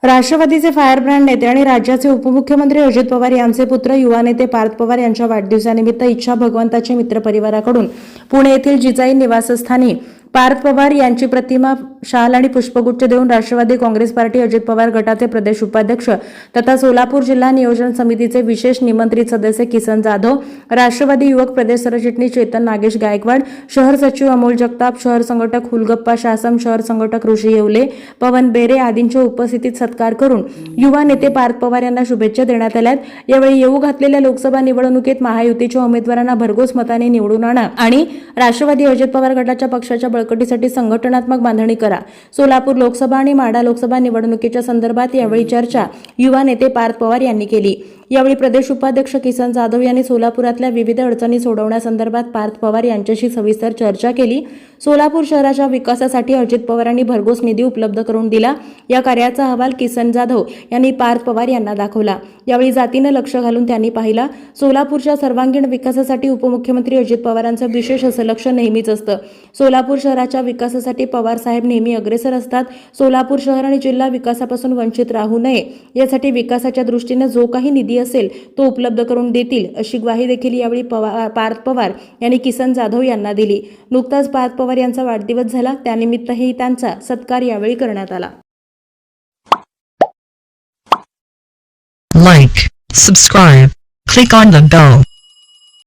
राष्ट्रवादीचे फायरब्रँड नेते आणि राज्याचे उपमुख्यमंत्री अजित पवार यांचे पुत्र युवा नेते पार्थ पवार यांच्या वाढदिवसानिमित्त इच्छा भगवंताचे मित्र परिवाराकडून पुणे येथील जिजाई निवासस्थानी पार्थ पवार यांची प्रतिमा, शाल आणि पुष्पगुच्छ देऊन राष्ट्रवादी काँग्रेस पार्टी अजित पवार गटाचे प्रदेश उपाध्यक्ष तथा सोलापूर जिल्हा नियोजन समितीचे विशेष निमंत्रित सदस्य किसन जाधव, राष्ट्रवादी युवक प्रदेश सरचिटणीस चेतन नागेश गायकवाड, शहर सचिव अमोल जगताप, शहर संघटक हुलगप्पा शासम, शहर संघटक ऋषी येवले, पवन बेरे आदींच्या उपस्थितीत सत्कार करून युवा नेते पार्थ पवार यांना शुभेच्छा देण्यात आल्यात। यावेळी येऊ घातलेल्या लोकसभा निवडणुकीत महायुतीच्या उमेदवारांना भरघोस मताने निवडून आणा आणि राष्ट्रवादी अजित पवार गटाच्या पक्षाच्या बळकटीसाठी संघटनात्मक बांधणी करा। सोलापूर लोकसभा आणि माढा लोकसभा निवडणुकीच्या संदर्भात यावेळी चर्चा युवा नेते पार्थ पवार यांनी केली। यावेळी प्रदेश उपाध्यक्ष किसन जाधव यांनी सोलापुरातल्या विविध अडचणी सोडवण्यासंदर्भात पार्थ पवार यांच्याशी सविस्तर चर्चा केली। सोलापूर शहराच्या विकासासाठी अजित पवारांनी भरघोस निधी उपलब्ध करून दिला। या कार्याचा अहवाल किसन जाधव यांनी पार्थ पवार यांना दाखवला। यावेळी जातीने लक्ष घालून त्यांनी पाहिला। सोलापूरच्या सर्वांगीण विकासासाठी उपमुख्यमंत्री अजित पवारांचं विशेष असं लक्ष नेहमीच असतं। सोलापूर शहराच्या विकासासाठी पवार साहेब नेहमी अग्रेसर असतात। सोलापूर शहर आणि जिल्हा विकासापासून वंचित राहू नये यासाठी विकासाच्या दृष्टीने जो काही निधी असेल तो उपलब्ध करून देतील अशी ग्वाही देखील यावेळी पार्थ पवार यांनी किसन जाधव यांना दिली। नुकताच पार्थ पवार यांचा वाढदिवस झाला, त्यानिमित्तही त्यांचा सत्कार यावेळी करण्यात आला। Like, subscribe, click on the bell.